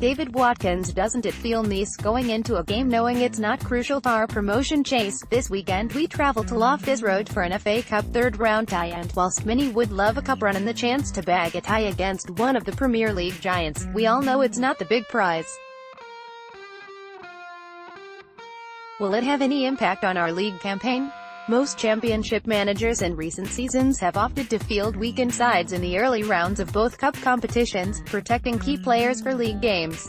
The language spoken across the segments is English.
David Watkins doesn't it feel nice going into a game knowing it's not crucial to our promotion chase? This weekend we travel to Loftus Road for an FA Cup third-round tie, and whilst many would love a cup run and the chance to bag a tie against one of the Premier League giants, we all know it's not the big prize. Will it have any impact on our league campaign? Most championship managers in recent seasons have opted to field weakened sides in the early rounds of both cup competitions, protecting key players for league games.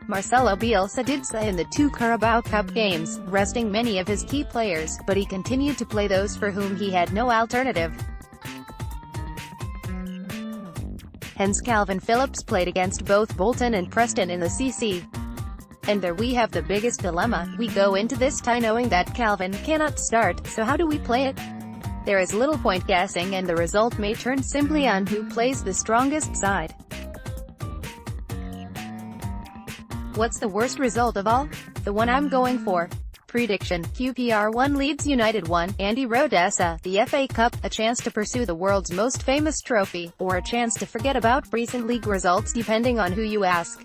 Marcelo Bielsa did so in the two Carabao Cup games, resting many of his key players, but he continued to play those for whom he had no alternative. Hence Calvin Phillips played against both Bolton and Preston in the CC. And there we have the biggest dilemma. We go into this tie knowing that Calvin cannot start, so how do we play it? There is little point guessing, and the result may turn simply on who plays the strongest side. What's the worst result of all? The one I'm going for. Prediction: QPR 1 Leeds United 1, Andy Rodessa, the FA Cup, a chance to pursue the world's most famous trophy, or a chance to forget about recent league results depending on who you ask.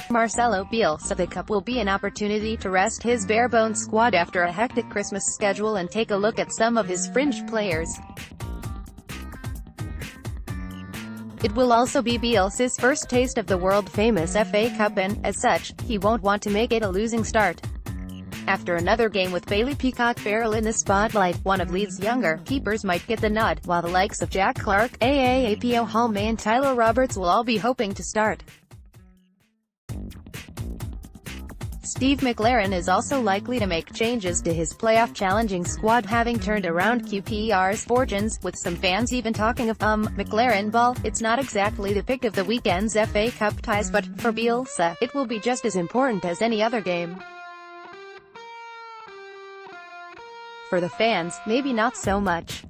Marcelo Bielsa: the cup will be an opportunity to rest his bare-bones squad after a hectic Christmas schedule and take a look at some of his fringe players. It will also be Bielsa's first taste of the world-famous FA Cup, and, as such, he won't want to make it a losing start. After another game with Bailey Peacock-Farrell in the spotlight, one of Leeds' younger keepers might get the nod, while the likes of Jack Clarke, Aapio Halme and Tyler Roberts will all be hoping to start. Steve McLaren is also likely to make changes to his playoff-challenging squad, having turned around QPR's fortunes, with some fans even talking of McLaren ball. It's not exactly the pick of the weekend's FA Cup ties, but, for Bielsa, it will be just as important as any other game. For the fans, maybe not so much.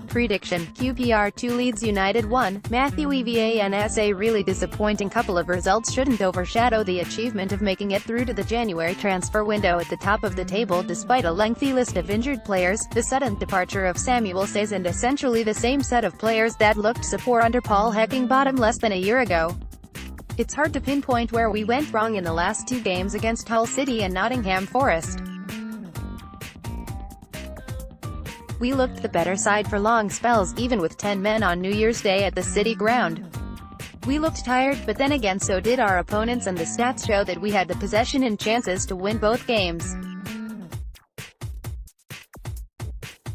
Prediction: QPR 2 Leeds United 1, Matthew Evans. A really disappointing couple of results shouldn't overshadow the achievement of making it through to the January transfer window at the top of the table despite a lengthy list of injured players, the sudden departure of Samuel Saiz, and essentially the same set of players that looked so poor under Paul Heckingbottom less than a year ago. It's hard to pinpoint where we went wrong in the last two games against Hull City and Nottingham Forest. We looked the better side for long spells, even with 10 men on New Year's Day at the City ground. We looked tired, but then again so did our opponents, and the stats show that we had the possession and chances to win both games.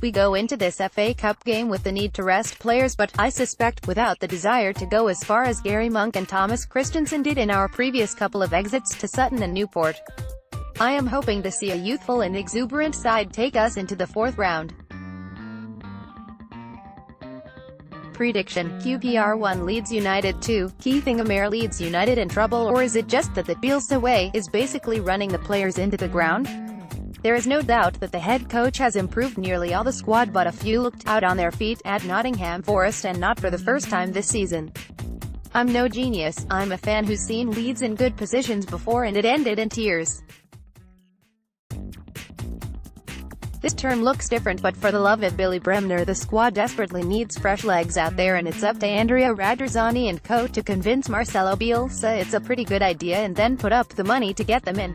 We go into this FA Cup game with the need to rest players, but, I suspect, without the desire to go as far as Gary Monk and Thomas Christensen did in our previous couple of exits to Sutton and Newport. I am hoping to see a youthful and exuberant side take us into the fourth round. Prediction: QPR 1 Leeds United 2, Keith Ingham. Leeds United in trouble, or is it just that the Bielsa way is basically running the players into the ground? There is no doubt that the head coach has improved nearly all the squad, but a few looked out on their feet at Nottingham Forest, and not for the first time this season. I'm no genius, I'm a fan who's seen Leeds in good positions before and it ended in tears. This term looks different, but for the love of Billy Bremner, the squad desperately needs fresh legs out there, and it's up to Andrea Radrizzani and co. to convince Marcelo Bielsa it's a pretty good idea and then put up the money to get them in.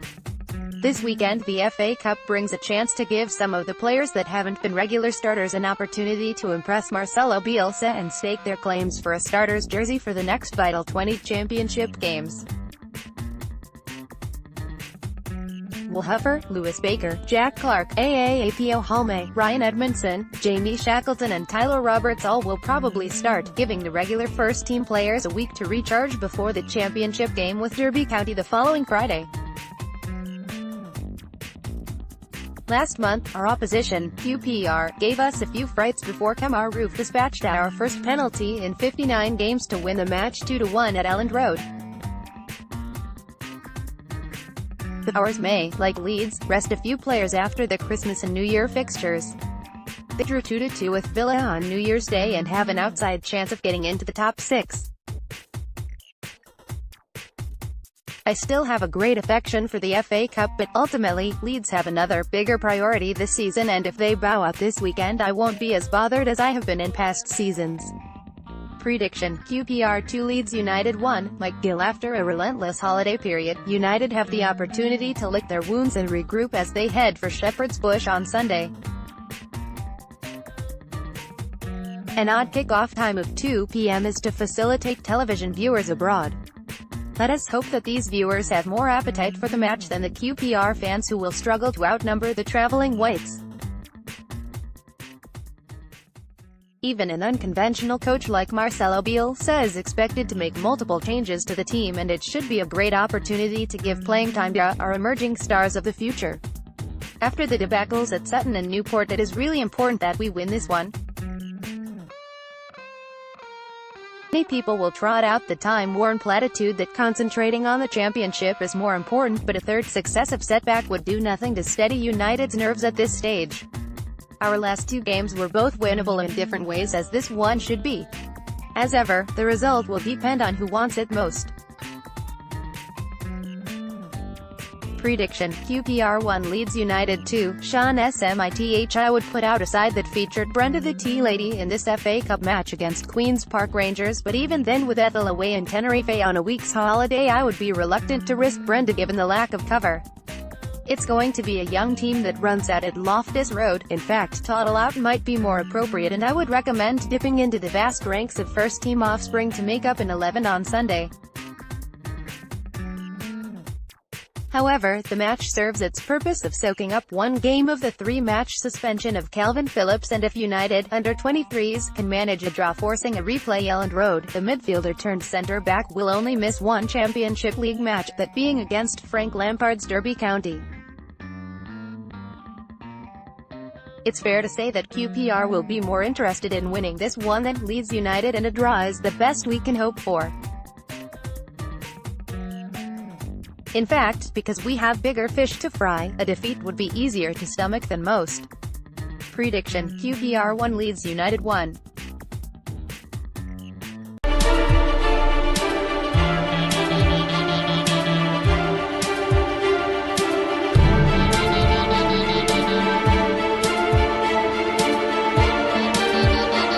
This weekend the FA Cup brings a chance to give some of the players that haven't been regular starters an opportunity to impress Marcelo Bielsa and stake their claims for a starter's jersey for the next vital 20 championship games. Will Huffer, Lewis Baker, Jack Clarke, Aapio Halme, Ryan Edmondson, Jamie Shackleton and Tyler Roberts all will probably start, giving the regular first-team players a week to recharge before the championship game with Derby County the following Friday. Last month, our opposition, QPR, gave us a few frights before Kemar Roofe dispatched our first penalty in 59 games to win the match 2-1 at Elland Road. The Powers may, like Leeds, rest a few players after the Christmas and New Year fixtures. They drew 2-2 with Villa on New Year's Day and have an outside chance of getting into the top 6. I still have a great affection for the FA Cup, but ultimately, Leeds have another, bigger priority this season, and if they bow out this weekend I won't be as bothered as I have been in past seasons. Prediction: QPR 2 Leeds United 1, Mike Gill. After a relentless holiday period, United have the opportunity to lick their wounds and regroup as they head for Shepherd's Bush on Sunday. An odd kick-off time of 2 p.m. is to facilitate television viewers abroad. Let us hope that these viewers have more appetite for the match than the QPR fans, who will struggle to outnumber the travelling Whites. Even an unconventional coach like Marcelo Bielsa is expected to make multiple changes to the team, and it should be a great opportunity to give playing time to our emerging stars of the future. After the debacles at Sutton and Newport, it is really important that we win this one. Many people will trot out the time-worn platitude that concentrating on the championship is more important, but a third successive setback would do nothing to steady United's nerves at this stage. Our last 2 games were both winnable in different ways, as this one should be. As ever, the result will depend on who wants it most. Prediction: QPR 1 Leeds United 2, Sean Smith. I would put out a side that featured Brenda the Tea Lady in this FA Cup match against Queen's Park Rangers, but even then, with Ethel away in Tenerife on a week's holiday, I would be reluctant to risk Brenda given the lack of cover. It's going to be a young team that runs at Loftus Road. In fact, total out might be more appropriate, and I would recommend dipping into the vast ranks of first-team offspring to make up an 11 on Sunday. However, the match serves its purpose of soaking up one game of the 3-match suspension of Calvin Phillips, and if United, under-23s, can manage a draw forcing a replay, Elland Road, the midfielder turned centre-back will only miss one Championship League match, that being against Frank Lampard's Derby County. It's fair to say that QPR will be more interested in winning this one than Leeds United, and a draw is the best we can hope for. In fact, because we have bigger fish to fry, a defeat would be easier to stomach than most. Prediction: QPR 1 Leeds United 1.